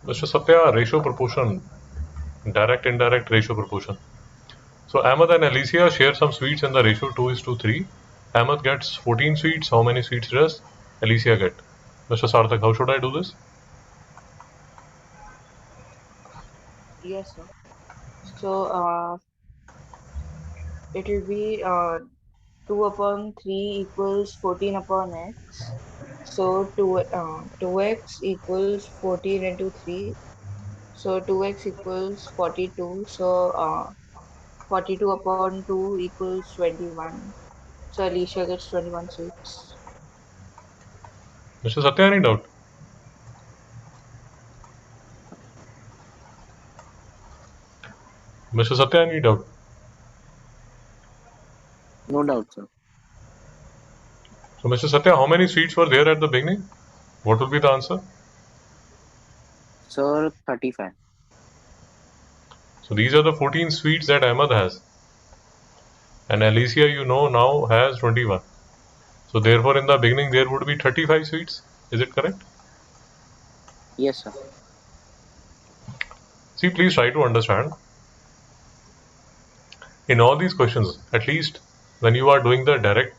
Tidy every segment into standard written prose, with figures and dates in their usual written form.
Mr. Satya, ratio proportion, direct indirect ratio proportion. So Ahmed and Alicia share some sweets in the ratio 2:3. Ahmed gets 14 sweets. How many sweets does Alicia get? Mr. Sarthak, how should I do this? Yes, sir. So it will be 2 upon 3 equals 14 upon x. So 2x equals 14 into 3. So 2x equals 42. So 42 upon 2 equals 21. So Alicia gets 21 sweets. Mr. Satya, any doubt? Mr. Satya, any doubt? No doubt, sir. So Mr. Satya, how many sweets were there at the beginning? What will be the answer? Sir, 35. So these are the 14 sweets that Ahmed has. And Alicia, you know, now has 21. So therefore, in the beginning, there would be 35 sweets. Is it correct? Yes, sir. See, please try to understand. In all these questions, at least when you are doing the direct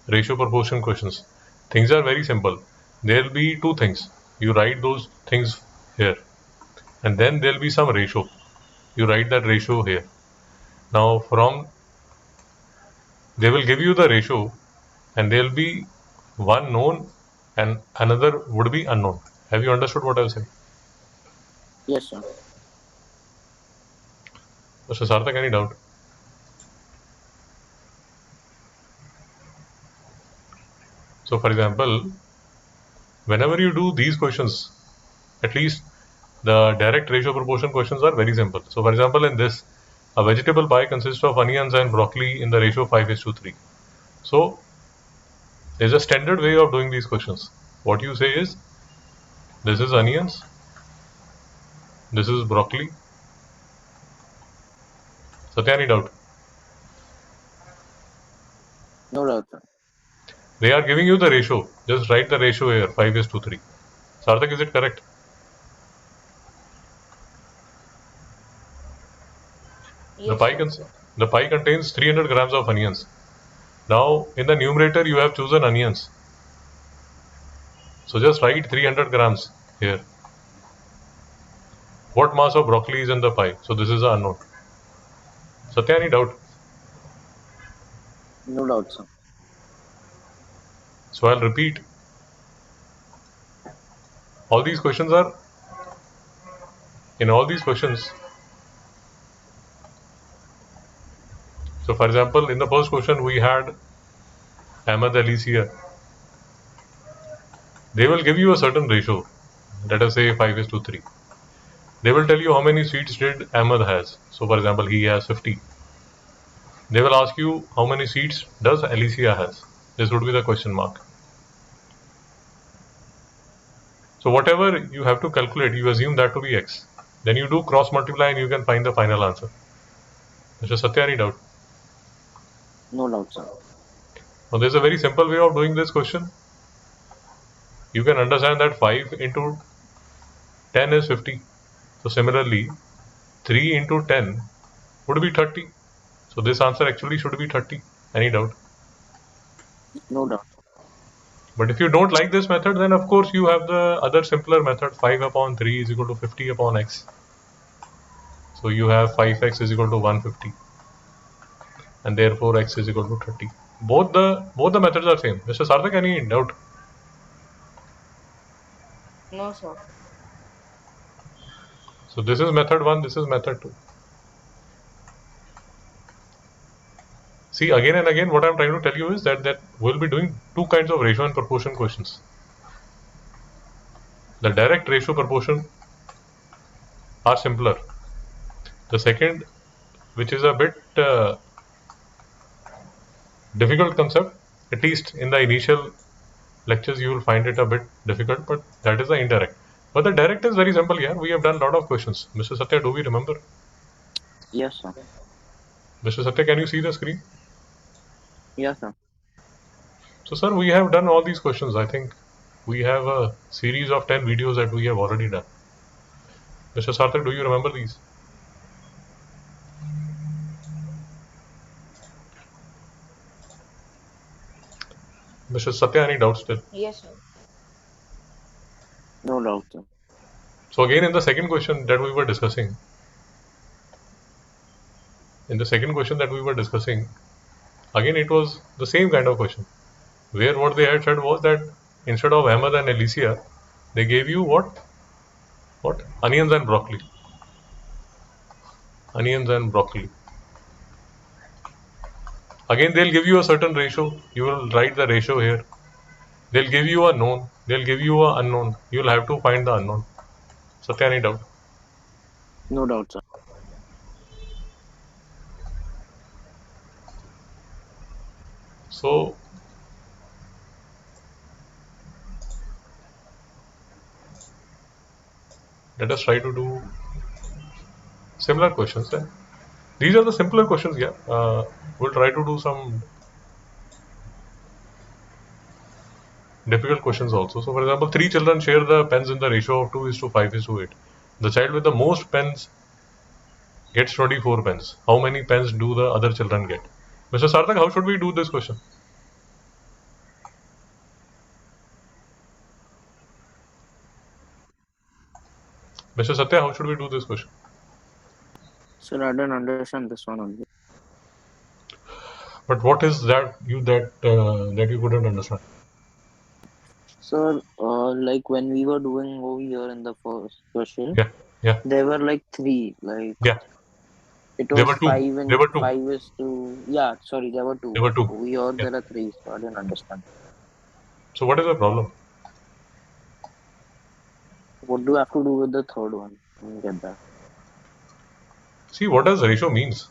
ratio proportion questions, things are very simple. There will be two things. You write those things here. And then there will be some ratio. You write that ratio here. Now, from they will give you the ratio, and there will be one known and another would be unknown. Have you understood what I was saying? Yes, sir. Mr. Sarthak, any doubt? So, for example, whenever you do these questions, at least the direct ratio proportion questions are very simple. So, for example, in this, a vegetable pie consists of onions and broccoli in the ratio 5:3. So, there's a standard way of doing these questions. What you say is, this is onions, this is broccoli. Satya, any doubt? No doubt, sir. They are giving you the ratio. Just write the ratio here, 5:3. Sarthak, is it correct? The Yes, pie, sir. the pie contains 300 grams of onions. Now, in the numerator, you have chosen onions. So just write 300 grams here. What mass of broccoli is in the pie? So this is the unknown. Satya, any doubt? No doubt, sir. So I'll repeat. All these questions are, in all these questions, so for example, in the first question we had Ahmed Alicia. They will give you a certain ratio. Let us say 5:3. They will tell you how many seats did Ahmed has. So for example, he has 50. They will ask you how many seats does Alicia has. This would be the question mark. So whatever you have to calculate, you assume that to be x. Then you do cross multiply and you can find the final answer. Mr. Satya, any doubt? No doubt, sir. Now there's a very simple way of doing this question. You can understand that 5 into 10 is 50. So similarly, 3 into 10 would be 30. So this answer actually should be 30. Any doubt? No doubt. But if you don't like this method, then of course you have the other simpler method. 5 upon 3 is equal to 50 upon x. So you have 5x is equal to 150. And therefore x is equal to 30. Both the methods are same. Mr. Sarthak, any doubt? No, sir. So this is method 1, this is method 2. See, again and again, what I'm trying to tell you is that we'll be doing two kinds of ratio and proportion questions. The direct ratio proportion are simpler. The second, which is a bit difficult concept, at least in the initial lectures you will find it a bit difficult, but that is the indirect. But the direct is very simple here. We have done a lot of questions. Mr. Satya, do we remember? Yes, sir. Mr. Satya, can you see the screen? Yes, sir. So, sir, we have done all these questions. I think we have a series of 10 videos that we have already done. Mr. Sarthak, do you remember these? Mr. Satya, any doubts still? Yes, sir. No doubt, sir. So again, in the second question that we were discussing, again it was the same kind of question, where what they had said was that instead of Ahmed and Alicia, they gave you what? What? Onions and broccoli. Onions and broccoli. Again, they'll give you a certain ratio. You will write the ratio here. They'll give you a known. They'll give you a unknown. You'll have to find the unknown. Satya, any doubt? No doubt, sir. So let us try to do similar questions. These are the simpler questions. Yeah. We'll try to do some difficult questions also. So, for example, three children share the pens in the ratio of 2 is to 5 is to 8. The child with the most pens gets 24 pens. How many pens do the other children get? Mr. Sarthak, how should we do this question? Mr. Satya, how should we do this question? Sir, I don't understand this one only. But what is that you couldn't understand? Sir, like when we were doing over here in the first question, Yeah, yeah, there were like three. Like yeah. it There was were two. five There and were two. five is to, yeah, sorry, there were There two. were two. Over here Yeah. there are three, so I didn't understand. So what is the problem? What do I have to do with the third one? I didn't get that. See, what does ratio means?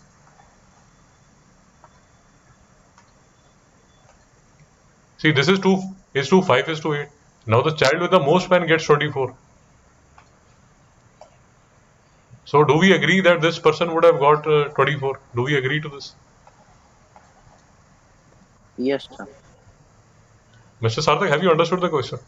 See, this is 2 is to 5 is to 8. Now the child with the most pen gets 24. So do we agree that this person would have got 24? Do we agree to this? Yes, sir. Mr. Sarthak, have you understood the question?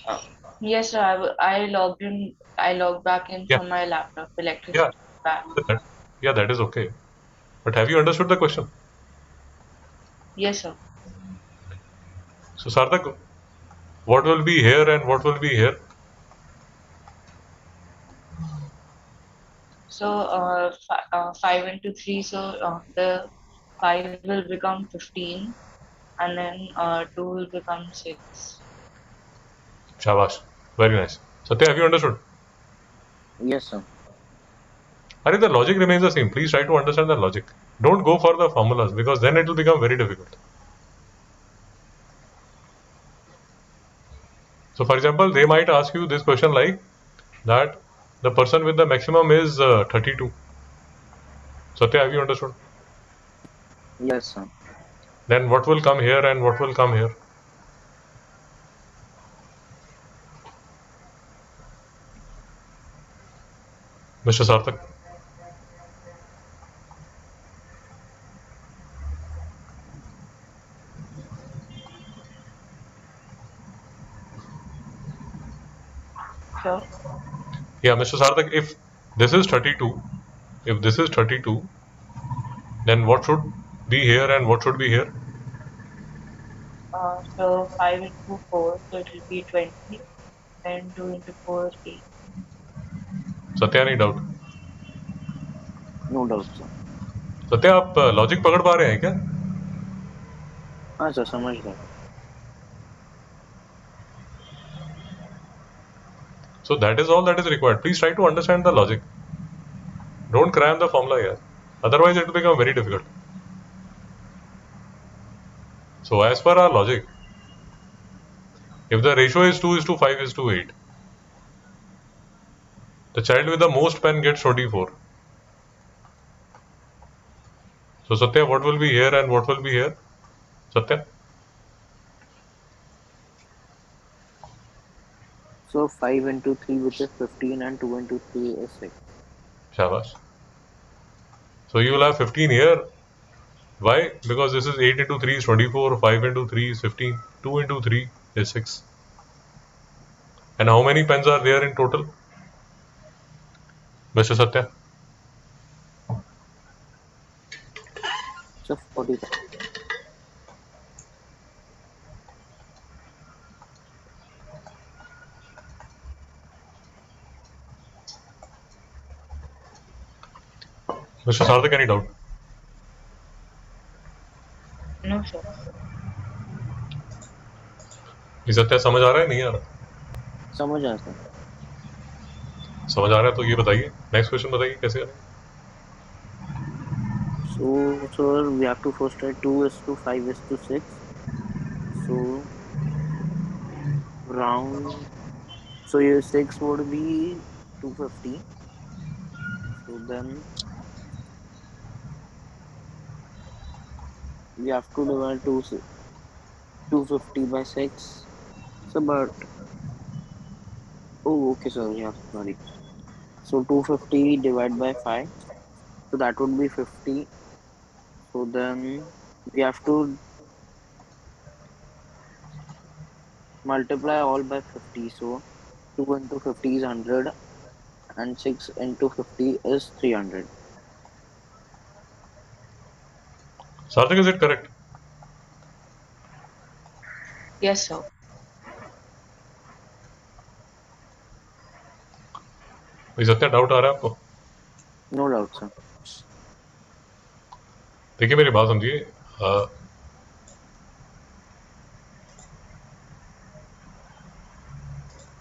Uh, yes, sir. I logged in. I logged back in Yeah, from my laptop. yeah, Electricity back. that, yeah, that is okay. But have you understood the question? Yes, sir. So Sarthak, what will be here and what will be here? So, 5 into 3. So, the 5 will become 15, and then 2 will become 6. Shabash, very nice. Satya, have you understood? Yes, sir. Are the logic remains the same. Please try to understand the logic. Don't go for the formulas because then it will become very difficult. So, for example, they might ask you this question like that the person with the maximum is 32. Satya, have you understood? Yes, sir. Then what will come here and what will come here? Mr. Sarthak. Sure. Yeah, Mr. Sarthak, if this is 32, if this is 32, then what should be here and what should be here? So 5 into 4, so it will be 20. Then 2 into 4, 8. Satya, any doubt? No doubt, sir. Satya आप logic पकड़ पा रहे हैं क्या? हाँ sir समझ गए. So that is all that is required. Please try to understand the logic. Don't cram the formula here. Otherwise it will become very difficult. So as per our logic, if the ratio is 2 is to 5 is to 8, the child with the most pen gets 24. So Satya, what will be here and what will be here? Satya? So 5 into 3, which is 15, and 2 into 3 is 6. Shabash. So you will have 15 here. Why? Because this is 8 into 3 is 24, 5 into 3 is 15, 2 into 3 is 6. And how many pens are there in total? Mr. Satya? So 45. Mr. Sarthak, any doubt? No, sir. ये सत्या समझ आ रहा है नहीं आ रहा? समझ आया sir. समझ आ रहा है तो ये बताइए, नेक्स्ट क्वेश्चन बताइए कैसे करें. So sir, we have to first write 2 is to 5 is to 6. So round. So your 6 would be 250. So then we have to divide 250 by 6. So but oh okay sir, yeah, sorry. So 250 divided by 5. So that would be 50. So then we have to multiply all by 50. So 2 into 50 is 100 and 6 into 50 is 300. Sarthak, is it correct? Yes, sir. भाई Satya doubt आ रहा है आपको? No doubt sir. देखिए मेरी बात समझिए.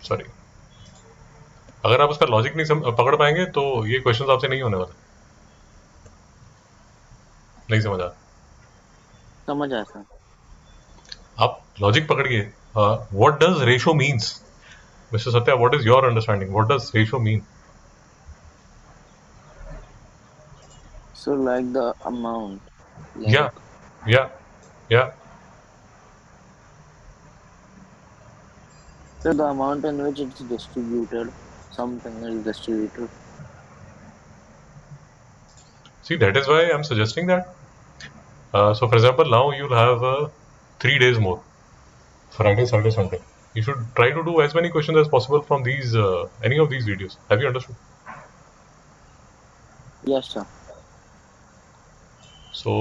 Sorry, अगर आप उसका लॉजिक नहीं पकड़ पाएंगे तो ये क्वेश्चन आपसे नहीं होने वाला. नहीं समझा? समझ आया सर. आप लॉजिक पकड़िए. What does ratio means? Mister Satya, what is your understanding? What does ratio mean? So like the amount, या like या या so the amount in which it's distributed, something is distributed. see, that is why I'm suggesting that. So for example, now you'll have 3 days more: Friday, Saturday, Sunday. You should try to do as many questions as possible from these any of these videos. Have you understood? Yes sir. So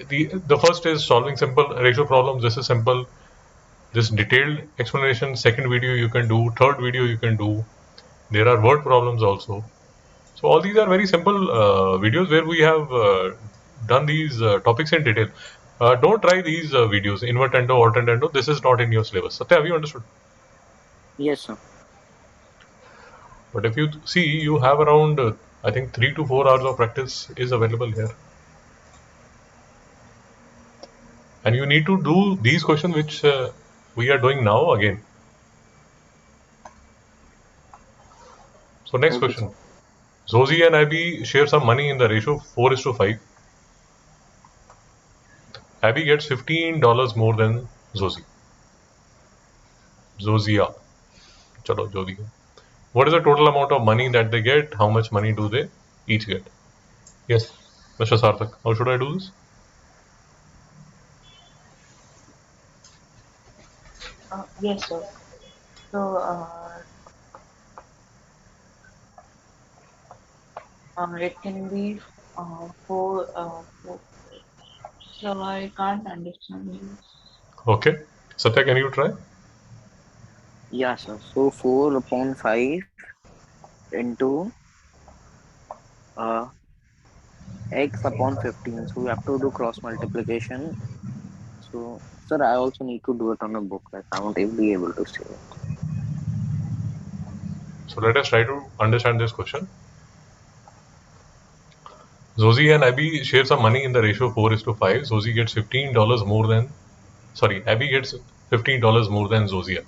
the first is solving simple ratio problems. This is simple. This detailed explanation, second video you can do, third video you can do. There are word problems also. So all these are very simple videos where we have done these topics in detail. Don't try these videos, invertendo, alternando. This is not in your syllabus. Satya, have you understood? Yes sir. But if you see, you have around, I think 3 to 4 hours of practice is available here. And you need to do these questions which we are doing now again. So next Okay sir. question. Zosie and Abby share some money in the ratio 4 is to 5. Abby gets $15 more than Zosie. Zosia. Chalo, Zosia. What is the total amount of money that they get? How much money do they each get? Yes, Mr. Sarthak. How should I do this? Yes, sir. So, it can be four. So I can't understand this. Okay. Satya, can you try? Yeah sir. So 4 upon 5 into uh x upon 15. So we have to do cross multiplication. So sir, I also need to do it on a book. Like I won't be able to say it. So let us try to understand this question. Zosie and Abby share some money in the ratio 4 is to 5. Zosie gets $15 more than, sorry, Abby gets $15 more than Zosia.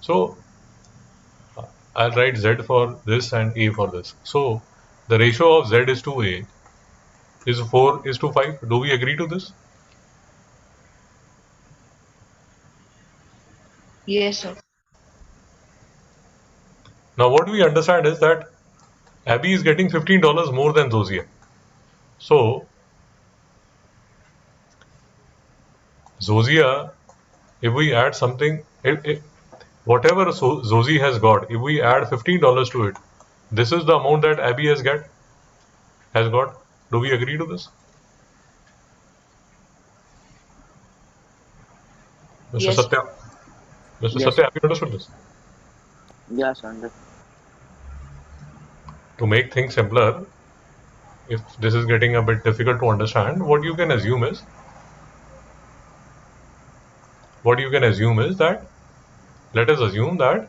So I'll write Z for this and A for this. So the ratio of Z is to A is 4 is to 5. Do we agree to this? Yes, sir. Now what we understand is that Abby is getting $15 more than Zosia. So Zosia, if we add something, whatever Zosie has got, if we add $15 to it, This is the amount that Abby has got. Do we agree to this? Mr. Yes. Satya, Mr. Yes, Satya, sir. have you understood this? Yes, understood. To make things simpler, if this is getting a bit difficult to understand, what you can assume is that, let us assume that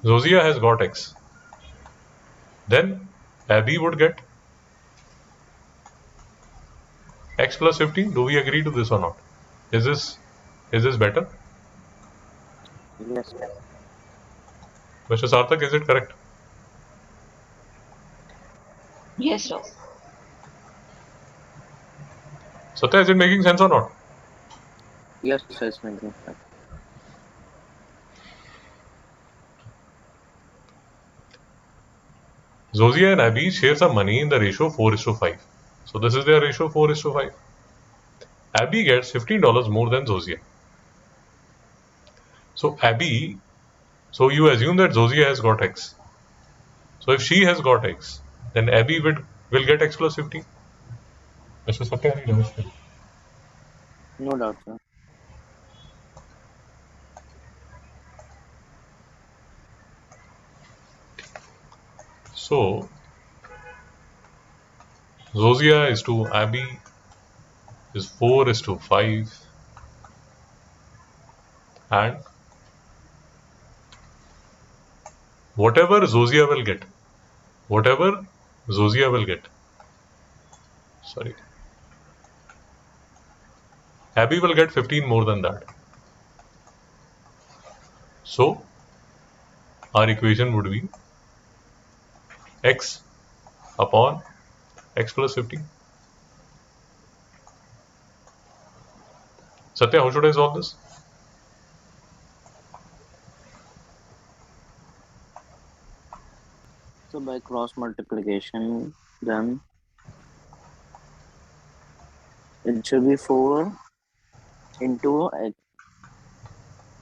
Zozia has got X. Then Abby would get X plus 15. Do we agree to this or not? Is this better? Yes, Mr. Sarthak, is it correct? Yes, sir. Satya, is it making sense or not? yes, sir, it's making sense. Zozia and Abby share some money in the ratio 4 is to 5. So this is their ratio 4 is to 5. Abby gets $15 more than Zozia. So so you assume that Zozia has got X. So if she has got X, then Abby will get X plus 15. Mr. Satya, any doubts? No doubt, sir. So Zozia is to Abby is 4 is to 5, and whatever Zozia will get, whatever Zozia will get, sorry, Abby will get 15 more than that. So our equation would be X upon X plus 15. Satya, how should I solve this? So by cross multiplication, then it should be 4 into X.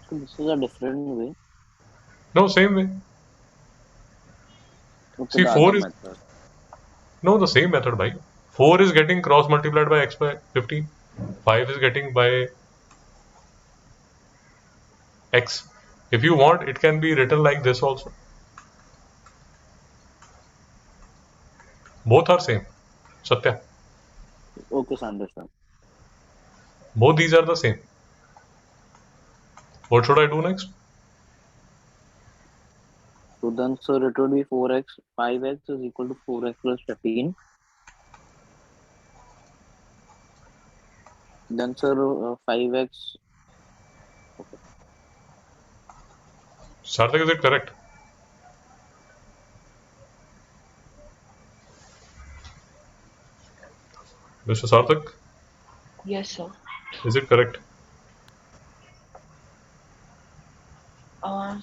So this is a different way. No, same way. Okay, See, the other 4 is, method. no, the same method, by 4 is getting cross multiplied by X by 15. 5 is getting by X. If you want, it can be written like this also. Both are same. Satya, Okay, sir, understand. both these are the same. What should I do next? So then, sir, it would be 4x. 5x is equal to 4x plus 15. Then, sir, 5x. Okay. Sarthak, is it correct? Mr. Sarthak, Yes, sir. is it correct?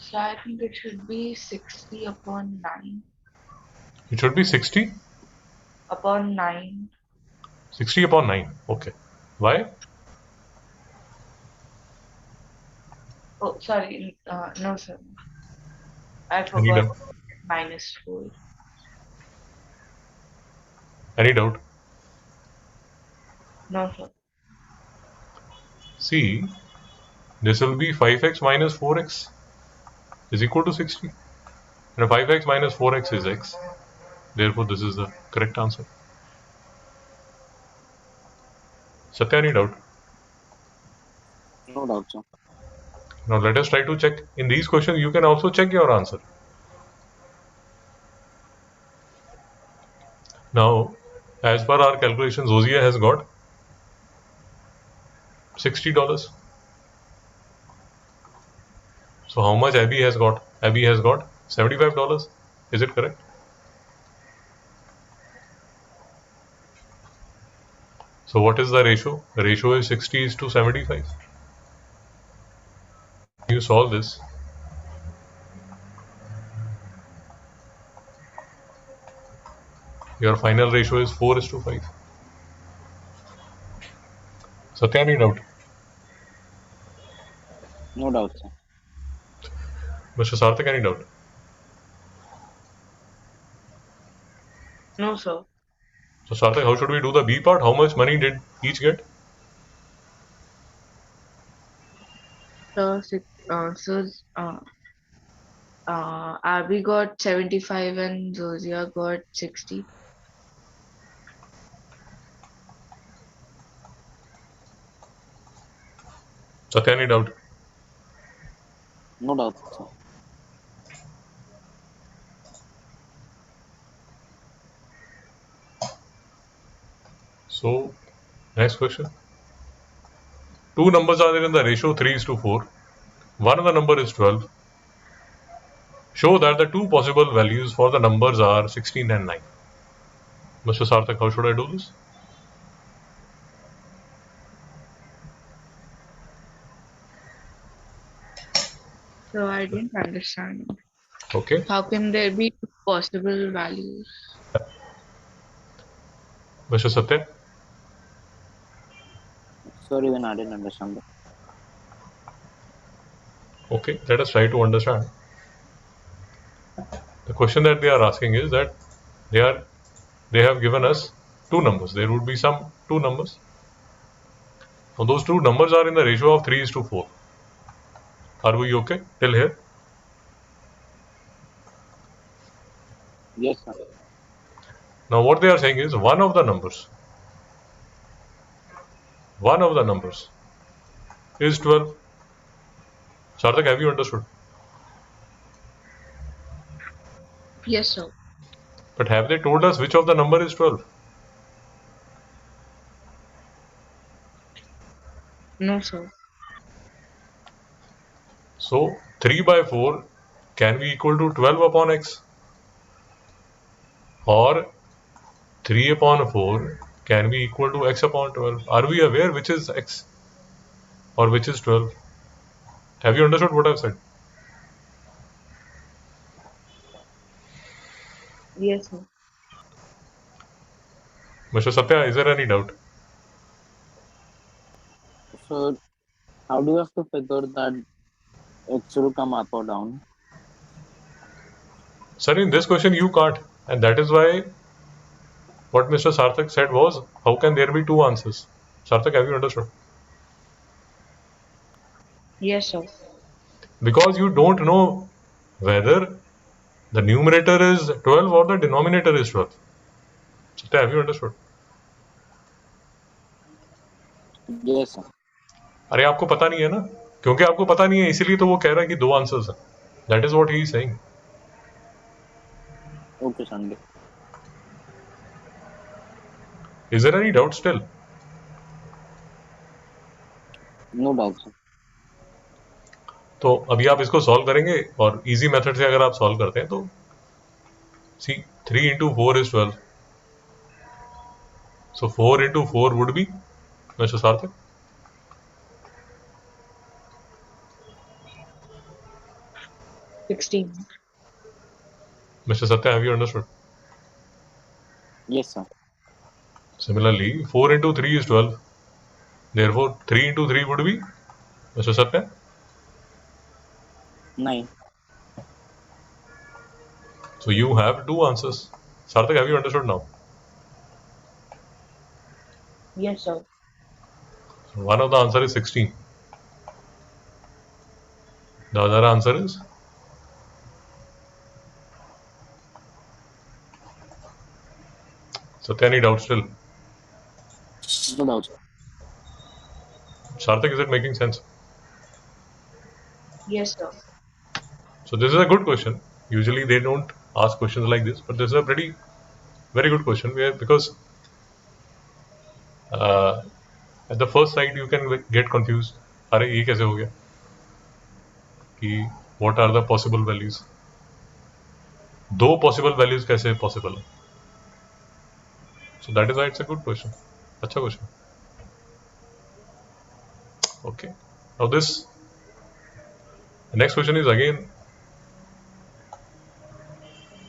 So I think it should be 60 upon 9. It should be 60. Upon 9. 60 upon 9. Okay. Why? Oh, sorry. No, sir. I Any forgot doubt? minus 4. Any doubt? No, sir. See, this will be 5x minus 4x is equal to 60. And 5x minus 4x is x. Therefore, this is the correct answer. Satya, any doubt? No doubt, sir. Now let us try to check. In these questions, you can also check your answer. Now, as per our calculations, Zozia has got $60. So how much Abby has got? Abby has got $75. Is it correct? So what is the ratio? The ratio is 60 is to 75. You solve this. Your final ratio is 4 is to 5. Satya, any doubt? No doubt, sir. Mr. Sarthak, any doubt? No, sir. So Sarthak, how should we do the B part? How much money did each get? So, so Abby got 75 and Zosia got 60. Satya, any doubt? No doubt, sir. So, next question. Two numbers are there in the ratio 3 is to 4. One of the number is 12. Show that the two possible values for the numbers are 16 and 9. Mr. Sarthak, how should I do this? So I didn't understand. Okay. How can there be two possible values? Mr. Satya? Sorry, when I didn't understand that. Okay, let us try to understand. The question that they are asking is that they are they have given us two numbers. There would be some two numbers. Now those two numbers are in the ratio of 3 is to 4. Are we okay till here? Yes, sir. Now what they are saying is one of the numbers is 12. Sarthak, have you understood? Yes, sir. But have they told us which of the number is 12? No, sir. So 3 by 4 can be equal to 12 upon x, or 3 upon 4 can be equal to x upon 12. Are we aware which is x or which is 12? Have you understood what I've said? Yes, sir. Mr. Satya, is there any doubt? So, how do you have to figure that it should come up or down? Sir, in this question you can't. And that is why what Mr. Sarthak said was, how can there be two answers? Sarthak, have you understood? Yes, sir. Because you don't know whether the numerator is 12 or the denominator is 12. Satya, have you understood? Yes, sir. अरे आपको पता नहीं है ना, क्योंकि आपको पता नहीं है इसीलिए तो वो कह रहा है कि दो आंसर्स हैं. That is what he is saying. Okay, Sunday. Is there any doubt still? No doubt, sir. तो अभी आप इसको सॉल्व करेंगे और इजी मेथड से अगर आप सॉल्व करते हैं तो सी 3 into 4 is 12. So 4 into 4 would be mister सार्थक. 16. Mister Satya, have you understood? Yes, sir. Similarly, 4 into 3 is 12. Therefore, 3 into 3 would be, Mr. Satya. 9. So you have two answers. Sarthak, have you understood now? Yes, sir. One of the answer is 16. The other answer is Satya. Any doubt still? No doubt, sir. Sarthak, is it making sense? Yes, sir. So this is a good question. Usually they don't ask questions like this, but this is a pretty very good question because uh, at the first sight you can get confused. अरे ये कैसे हो गया? कि what are the possible values? दो possible values कैसे possible है? So that is why it's a good question. अच्छा question. Okay. Now this the next question is again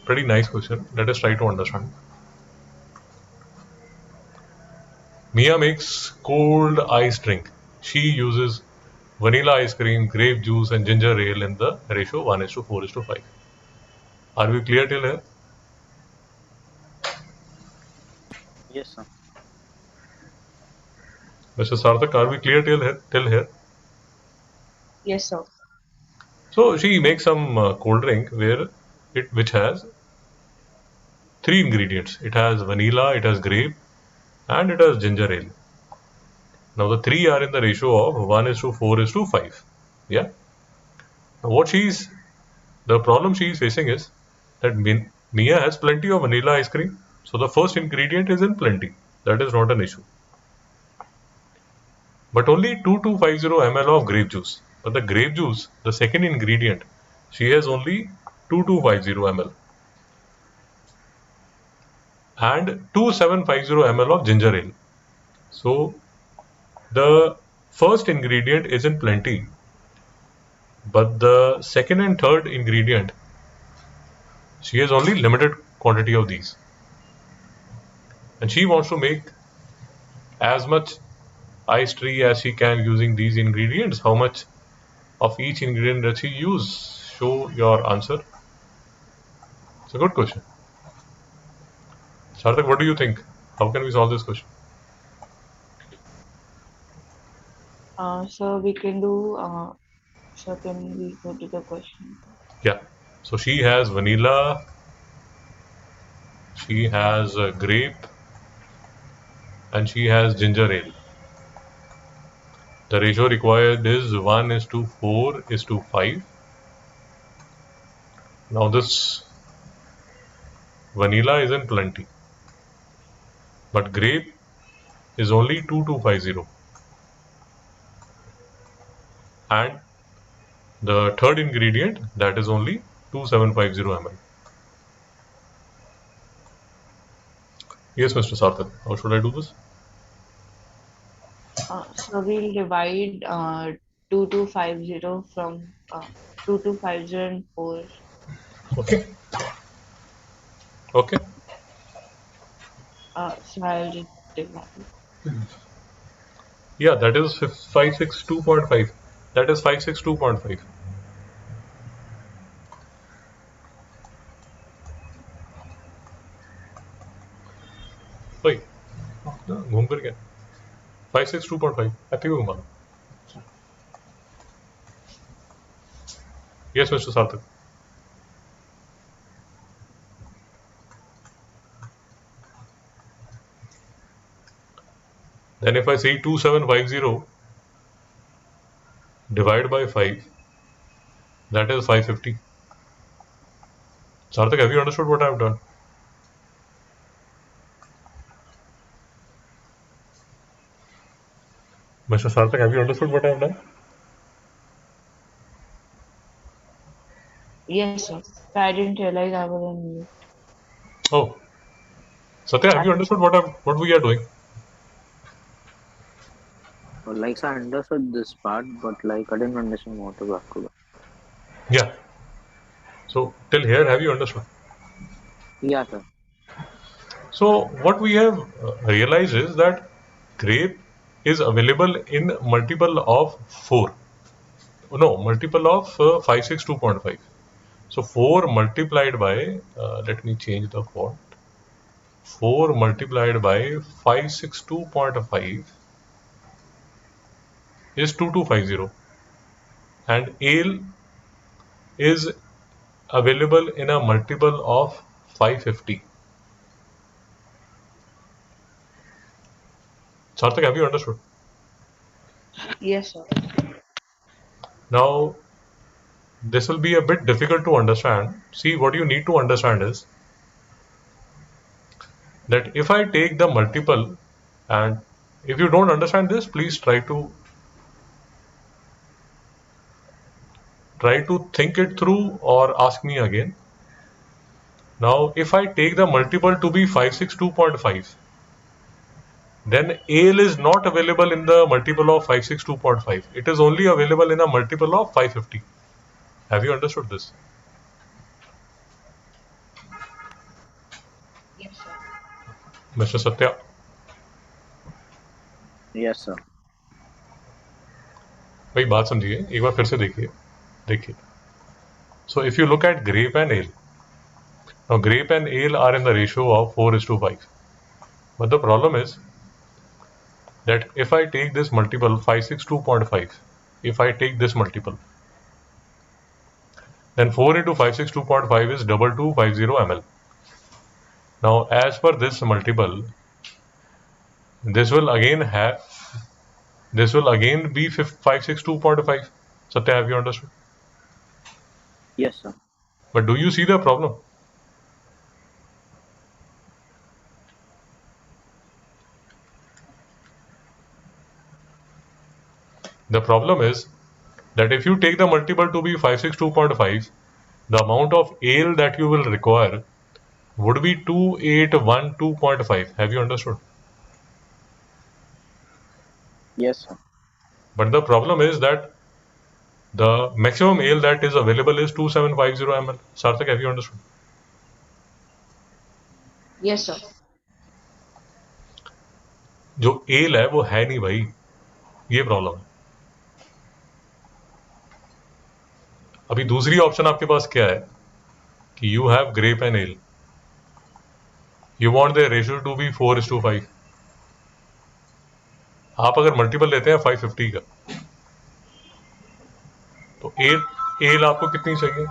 pretty nice question. Let us try to understand. Mia makes cold ice drink. She uses vanilla ice cream, grape juice, and ginger ale in the ratio 1 is to 4 is to 5. Are we clear till here? Yes, sir. Mr. Sarthak, are we clear till here? Till here? Yes, sir. So she makes some cold drink which has three ingredients. It has vanilla, it has grape, and it has ginger ale. Now the three are in the ratio of 1:4:5. Yeah. Now the problem she is facing is that Mia has plenty of vanilla ice cream. So the first ingredient is in plenty. That is not an issue. But only 2250 ml of grape juice. But the grape juice, the second ingredient, she has only 2250 ml and 2750 ml of ginger ale. So the first ingredient is in plenty, but the second and third ingredient, she has only limited quantity of these. And she wants to make as much ice tree as she can using these ingredients. How much of each ingredient does she use? Show your answer. It's a good question. Sarthak, what do you think? How can we solve this question? So we can do. So can we go to the question? Yeah. So she has vanilla, she has grape, and she has ginger ale. The ratio required is 1:4:5. Now this vanilla is in plenty, but grape is only 2250, and the third ingredient, that is only 2750 ml. Yes, Mr. Sarthak, how should I do this? So we'll divide 2250 from 2250 and 4. Okay. Okay. So I'll just divide. Yeah, that is 562.5. That is 562.5. Wait, घूम कर क्या 562.5 happy को घुमा. Yes, Mr. Sarthak. Then if I say 2750 divide by 5, that is 550. Sarthak, have you understood what I have done? Mr. Sarthak, have you understood what I have done? Yes, sir. I didn't realize I was on mute. Oh, Satya, have you understood what we are doing? Like, I understood this part, but like I didn't understand what to after that. Yeah. So till here, have you understood? Yeah, sir. So what we have realized is that grape is available in multiple of 4. No, multiple of 562.5. So 4 multiplied by, let me change the quant. 4 multiplied by 562.5 is 2250. And ale is available in a multiple of 550. Sarthak, have you understood? Yes, sir. Now, this will be a bit difficult to understand. See, what you need to understand is that if I take the multiple, and if you don't understand this, please try to think it through or ask me again. Now, if I take the multiple to be 562.5, then ale is not available in the multiple of 562.5. It is only available in a multiple of 550. Have you understood this? Yes, sir. Mr. Satya, Yes, sir. भाई बात समझिए एक बार फिर से देखिए. So if you look at grape and ale, now grape and ale are in the ratio of 4:5. But the problem is that if I take this multiple 562.5, if I take this multiple, then 4 into 562.5 is 2250 ml. Now, as per this multiple, this will again have this will again be 562.5. Satya, have you understood? Yes, sir. But do you see the problem? The problem is that if you take the multiple to be 562.5, the amount of ale that you will require would be 2812.5. Have you understood? Yes, sir. But the problem is that the maximum ale that is available is 2750 ml. Sarthak, have you understood? Yes, sir. जो ale है वो है नहीं भाई, ये problem है. अभी दूसरी ऑप्शन आपके पास क्या है कि you have grape and L, you want the ratio to be 4:5. आप अगर मल्टीपल लेते हैं 550 का, तो एल एल आपको कितनी चाहिए?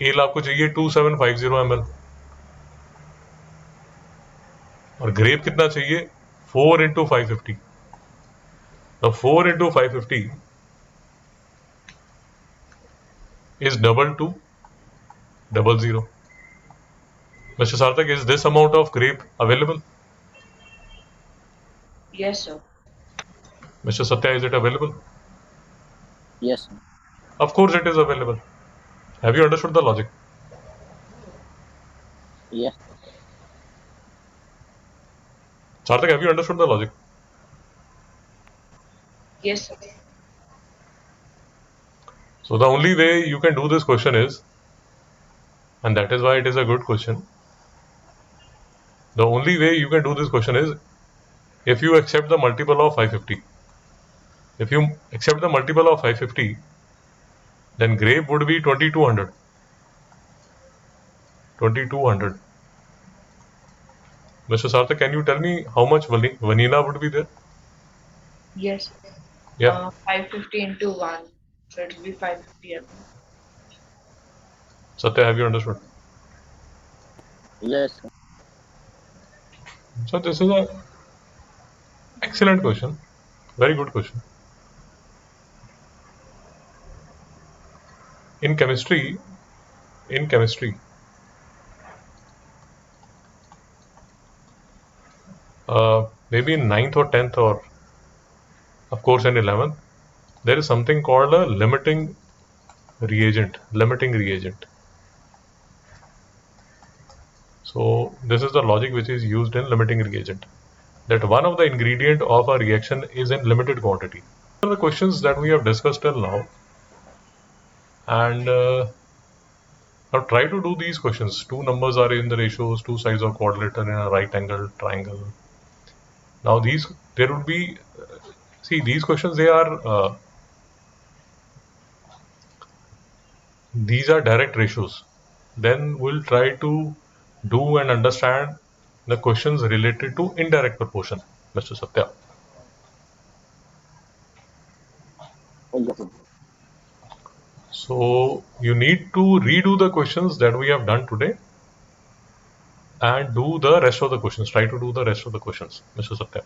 एल आपको चाहिए 2750 ml, और ग्रेप कितना चाहिए? 4 into 550. Now 4 into 550 is double to 00. Mr. Sarthak, is this amount of grape available? Yes, sir. Mr. Satya, is it available? Yes, sir. Of course it is available. Have you understood the logic? Yes. Sarthak, have you understood the logic? Yes, sir. So the only way you can do this question is, and that is why it is a good question, the only way you can do this question is if you accept the multiple of 550. If you accept the multiple of 550, then grape would be 2200. 2200. Mr. Sarthak, can you tell me how much vanilla would be there? Yes. Yeah. 550 into 1. So it will be 550 ml. Satya, have you understood? Yes, sir. So this is a excellent question. Very good question. In chemistry, in chemistry, maybe in ninth or 10th, or of course in 11th, there is something called a limiting reagent. Limiting reagent. So this is the logic which is used in limiting reagent. That one of the ingredient of a reaction is in limited quantity. These are the questions that we have discussed till now, and now try to do these questions. Two numbers are in the ratios, two sides of quadrilateral in a right angle triangle. Now these, there would be, see these questions, these are direct ratios. Then we'll try to do and understand the questions related to indirect proportion, Mr. Satya. Okay, sir. So you need to redo the questions that we have done today and do the rest of the questions. Try to do the rest of the questions, Mr. Satya.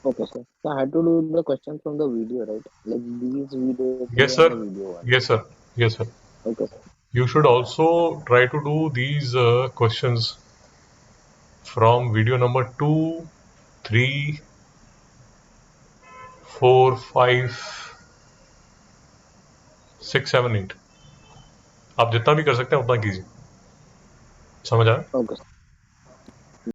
Okay, sir. So I had to do the questions from the video, right? Like these videos will be Yes, on the sir. video one. Yes, sir. Yes, sir. Okay, sir. You should also try to do these questions from video number 2, 3, 4, 5, 6, 7, 8. आप जितना भी कर सकते हैं उतना कीजिए. समझ आया? Okay, sir.